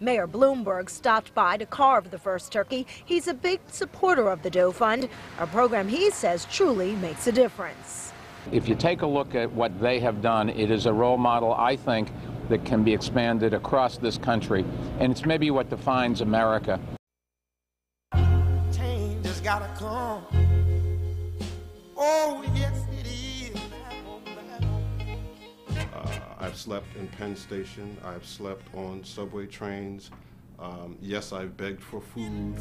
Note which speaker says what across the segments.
Speaker 1: Mayor Bloomberg stopped by to carve the first turkey. He's a big supporter of the Doe Fund, a program he says truly makes a difference.
Speaker 2: If you take a look at what they have done, it is a role model, I think, that can be expanded across this country, and it's maybe what defines America.
Speaker 3: Change has gotta come. Oh, yes, it is.
Speaker 4: I've slept in Penn Station. I've slept on subway trains. Yes, I've begged for food.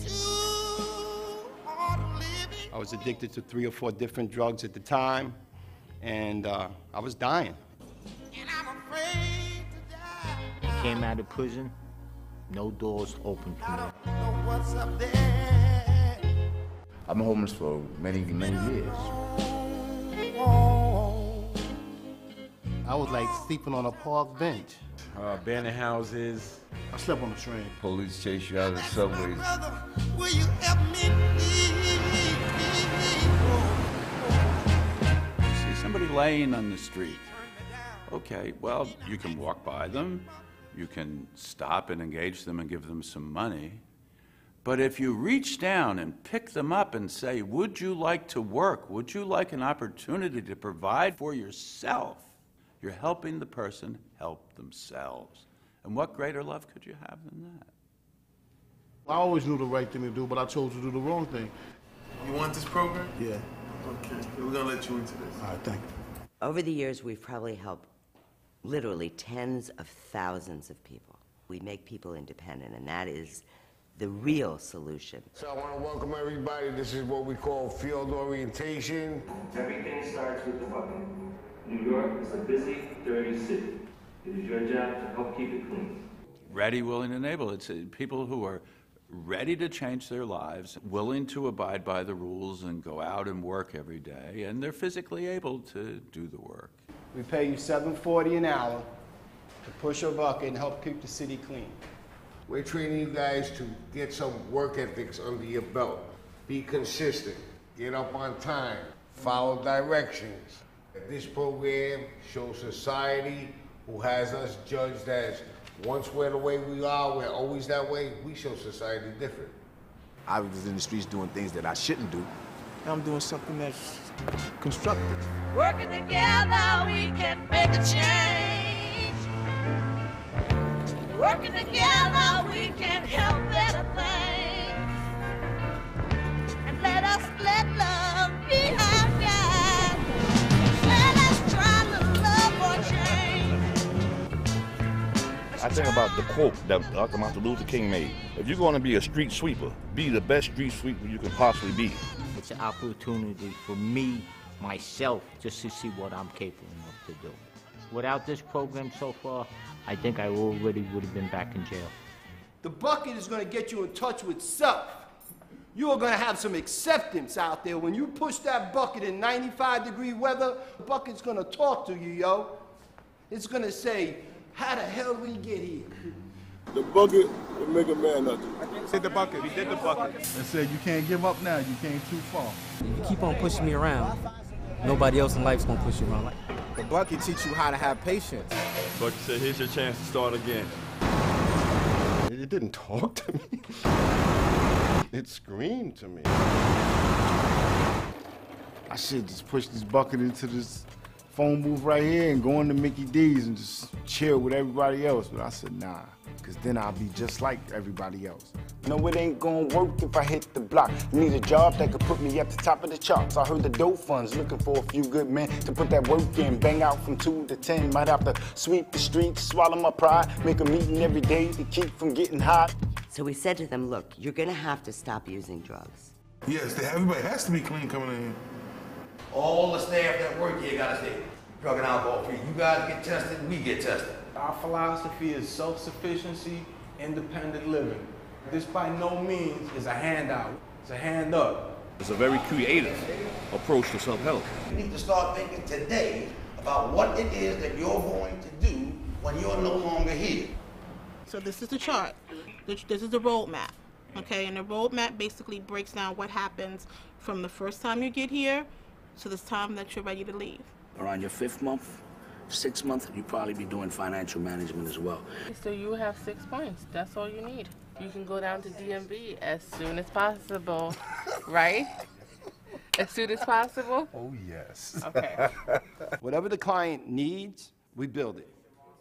Speaker 5: I was addicted to 3 or 4 different drugs at the time, and I was dying.
Speaker 3: And I'm afraid to die.
Speaker 6: Came out of prison, no doors open for me.
Speaker 3: I don't know what's up there.
Speaker 7: I've been homeless for many years.
Speaker 5: I was like sleeping on a park bench.
Speaker 8: Abandoned houses.
Speaker 5: I slept on the train.
Speaker 7: Police chase you out of the subways.
Speaker 3: Brother, will you help me, please?
Speaker 9: See somebody laying on the street. Okay, well, you can walk by them. You can stop and engage them and give them some money. But if you reach down and pick them up and say, would you like to work? Would you like an opportunity to provide for yourself? You're helping the person help themselves. And what greater love could you have than that?
Speaker 5: I always knew the right thing to do, but I chose to do the wrong thing.
Speaker 8: You want this program?
Speaker 5: Yeah.
Speaker 8: Okay, we're gonna let you into this.
Speaker 5: All right, thank you.
Speaker 10: Over the years, we've probably helped literally tens of thousands of people. We make people independent, and that is the real solution.
Speaker 11: So I want to welcome everybody. This is what we call field orientation.
Speaker 12: Everything starts with the bucket. New York is a busy, dirty city. It is your job to help keep it clean.
Speaker 9: Ready, willing, and able. It's people who are ready to change their lives, willing to abide by the rules and go out and work every day, and they're physically able to do the work.
Speaker 5: We pay you $7.40 an hour to push a bucket and help keep the city clean.
Speaker 11: We're training you guys to get some work ethics under your belt. Be consistent, get up on time, follow directions. This program shows society, who has us judged as once we're the way we are, we're always that way, we show society different.
Speaker 13: I was in the streets doing things that I shouldn't do. Now I'm doing something that's constructive.
Speaker 3: Working together, we can make a change. Working together, we can help better things. And let love be our guide. Let us try to love for change.
Speaker 14: I think about the quote that Dr. Martin Luther King made. If you're going to be a street sweeper, be the best street sweeper you can possibly be.
Speaker 6: It's an opportunity for me, myself, just to see what I'm capable of to do. Without this program so far, I think I already would have been back in jail.
Speaker 5: The bucket is going to get you in touch with self. You are going to have some acceptance out there. When you push that bucket in 95-degree weather, the bucket's going to talk to you, yo. It's going to say, how the hell did we get here?
Speaker 4: The bucket will make a man nothing.
Speaker 8: Did the bucket. We did the bucket.
Speaker 5: I said, you can't give up now. You came too far.
Speaker 15: You keep on pushing me around, nobody else in life's going to push you around.
Speaker 13: The bucket teach you how to have patience.
Speaker 8: Bucket said, here's your chance to start again.
Speaker 4: It didn't talk to me. It screamed to me.
Speaker 5: I should just push this bucket into this phone booth right here and go into Mickey D's and just chill with everybody else. But I said, nah, because then I'll be just like everybody else.
Speaker 16: No, it ain't gonna work if I hit the block. Need a job that could put me at the top of the charts. I heard the Doe Fund's looking for a few good men to put that work in. Bang out from 2 to 10. Might have to sweep the streets, swallow my pride, make a meeting every day to keep from getting hot.
Speaker 10: So we said to them, look, you're gonna have to stop using drugs.
Speaker 17: Yes, everybody has to be clean coming in.
Speaker 18: All the staff that work here gotta stay drug and alcohol free. You guys get tested, we get tested.
Speaker 19: Our philosophy is self-sufficiency, independent living. This by no means is a handout, it's a hand up.
Speaker 14: It's a very creative approach to self-help.
Speaker 18: You need to start thinking today about what it is that you're going to do when you're no longer here.
Speaker 20: So this is the chart. This is the roadmap, okay? And the roadmap basically breaks down what happens from the first time you get here to the time that you're ready to leave.
Speaker 6: Around your 5th month,
Speaker 21: 6 months, you'll probably be doing financial management as well.
Speaker 22: So you have 6 points. That's all you need. You can go down to DMV as soon as possible, right? As soon as possible?
Speaker 17: Oh, yes.
Speaker 22: Okay.
Speaker 5: Whatever the client needs, we build it.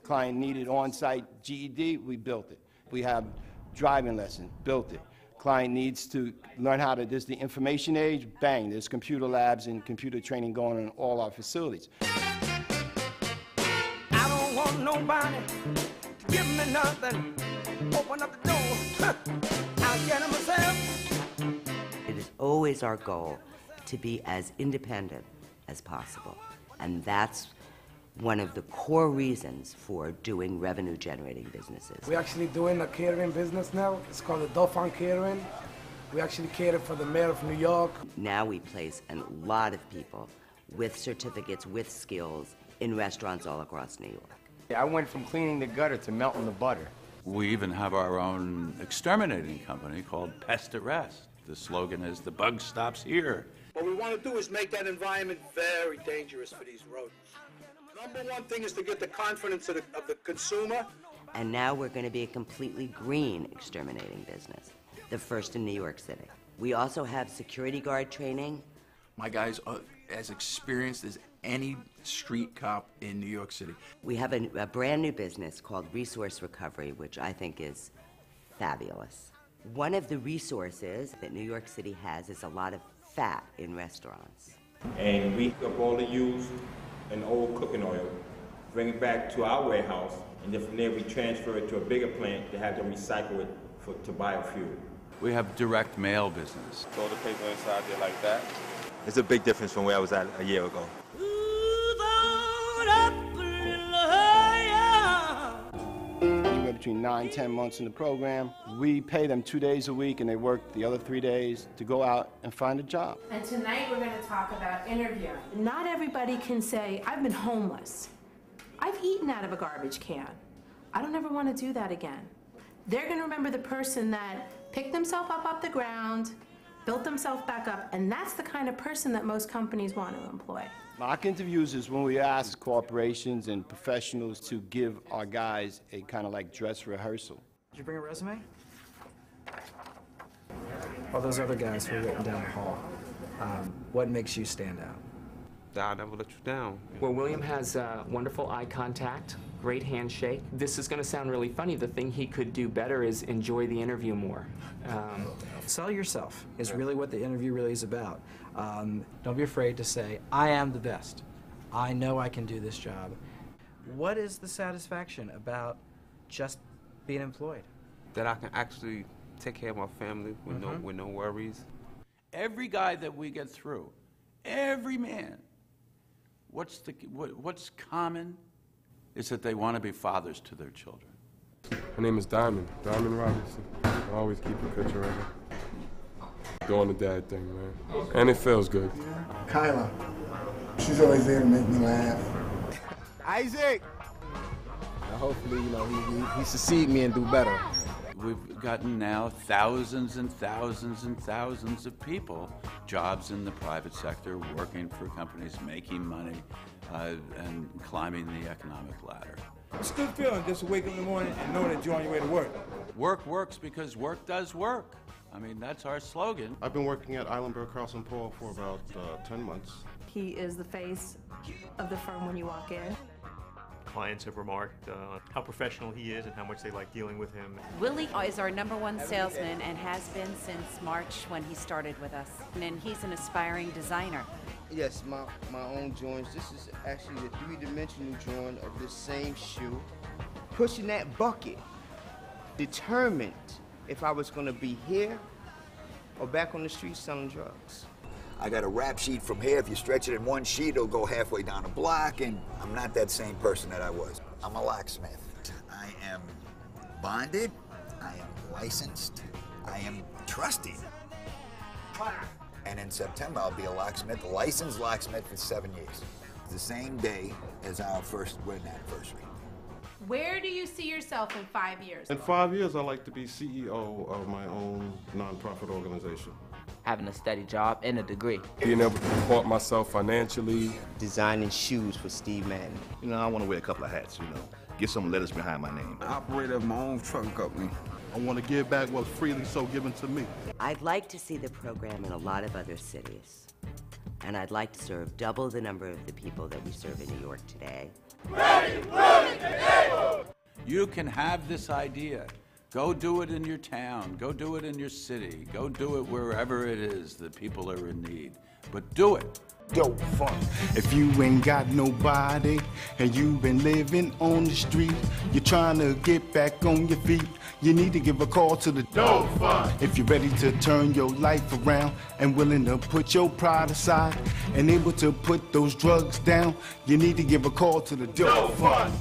Speaker 5: Client needed on-site GED, we built it. We have driving lessons, built it. Client needs to learn how to, this is the information age, bang, there's computer labs and computer training going on in all our facilities.
Speaker 3: I don't want nobody to give me nothing. Open up the door. I'll get it myself.
Speaker 10: It is always our goal to be as independent as possible. And that's one of the core reasons for doing revenue-generating businesses.
Speaker 23: We're actually doing a catering business now. It's called the Doe Fund Catering. We actually cater for the mayor of New York.
Speaker 10: Now we place a lot of people with certificates, with skills, in restaurants all across New York.
Speaker 24: I went from cleaning the gutter to melting the butter.
Speaker 9: We even have our own exterminating company called Pest at Rest. The slogan is, "The bug stops here."
Speaker 25: What we want to do is make that environment very dangerous for these rodents. Number one thing is to get the confidence of the consumer.
Speaker 10: And now we're going to be a completely green exterminating business, the first in New York City. We also have security guard training.
Speaker 26: My guys are as experienced as any street cop in New York City.
Speaker 10: We have a brand new business called Resource Recovery, which I think is fabulous. One of the resources that New York City has is a lot of fat in restaurants.
Speaker 27: And we pick up all the used and old cooking oil, bring it back to our warehouse, and then from there we transfer it to a bigger plant to have them recycle it to biofuel.
Speaker 9: We have direct mail business.
Speaker 27: Throw the paper inside there like that.
Speaker 28: It's a big difference from where I was at a year ago.
Speaker 5: Anywhere between 9 and 10 months in the program. We pay them 2 days a week, and they work the other 3 days to go out and find a job.
Speaker 29: And tonight we're going to talk about interviewing. Not everybody can say, I've been homeless. I've eaten out of a garbage can. I don't ever want to do that again. They're going to remember the person that picked themselves up off the ground, built themselves back up, and that's the kind of person that most companies want to employ.
Speaker 5: Mock interviews is when we ask corporations and professionals to give our guys a kind of like dress rehearsal.
Speaker 15: Did you bring a resume? All those other guys who are written down the hall. What makes you stand out?
Speaker 27: I'll never let you down.
Speaker 30: Well, William has wonderful eye contact, great handshake. This is going to sound really funny. The thing he could do better is enjoy the interview more.
Speaker 15: Sell yourself is really what the interview really is about. Don't be afraid to say, I am the best. I know I can do this job. What is the satisfaction about just being employed?
Speaker 27: That I can actually take care of my family with no worries.
Speaker 9: Every guy that we get through, every man, what's common is that they want to be fathers to their children.
Speaker 31: My name is Diamond Robinson. I always keep a picture of her. Doing the dad thing, man. And it feels good.
Speaker 11: Kyla, she's always there to make me laugh.
Speaker 24: Isaac! Now hopefully, he succeed me and do better.
Speaker 9: We've gotten now thousands and thousands and thousands of people, jobs in the private sector, working for companies, making money, and climbing the economic ladder.
Speaker 27: It's a good feeling just to wake up in the morning and know that you're on your way to work.
Speaker 9: Work works because work does work. I mean, that's our slogan.
Speaker 4: I've been working at Eilenberg, Carlson Paul for about 10 months.
Speaker 29: He is the face of the firm when you walk in.
Speaker 32: Clients have remarked how professional he is and how much they like dealing with him.
Speaker 33: Willie is our #1 salesman and has been since March when he started with us. And he's an aspiring designer.
Speaker 34: Yes, my own joints. This is actually the 3-dimensional joint of this same shoe. Pushing that bucket, determined if I was going to be here or back on the street selling drugs.
Speaker 35: I got a rap sheet from here. If you stretch it in one sheet, it'll go halfway down a block, and I'm not that same person that I was. I'm a locksmith. I am bonded. I am licensed. I am trusted. And in September, I'll be a locksmith, a licensed locksmith for 7 years. It's the same day as our first wedding anniversary.
Speaker 29: Where do you see yourself in 5 years?
Speaker 4: In 5 years, I'd like to be CEO of my own nonprofit organization.
Speaker 1: having a steady job and a degree.
Speaker 31: Being able to support myself financially.
Speaker 34: Designing shoes for Steve Madden.
Speaker 2: You know, I want to wear a couple of hats, you know. Get some letters behind my name.
Speaker 6: I operate at my own trucking company.
Speaker 7: I want to give back what's freely so given to me.
Speaker 10: I'd like to see the program in a lot of other cities. And I'd like to serve double the number of the people that we serve in New York today.
Speaker 3: Ready, willing, and able!
Speaker 9: You can have this idea. Go do it in your town. Go do it in your city. Go do it wherever it is that people are in need. But do it.
Speaker 8: Doe Fund. If you ain't got nobody and you've been living on the street, you're trying to get back on your feet, you need to give a call to the Doe Fund. If you're ready to turn your life around and willing to put your pride aside and able to put those drugs down, you need to give a call to the Doe Fund.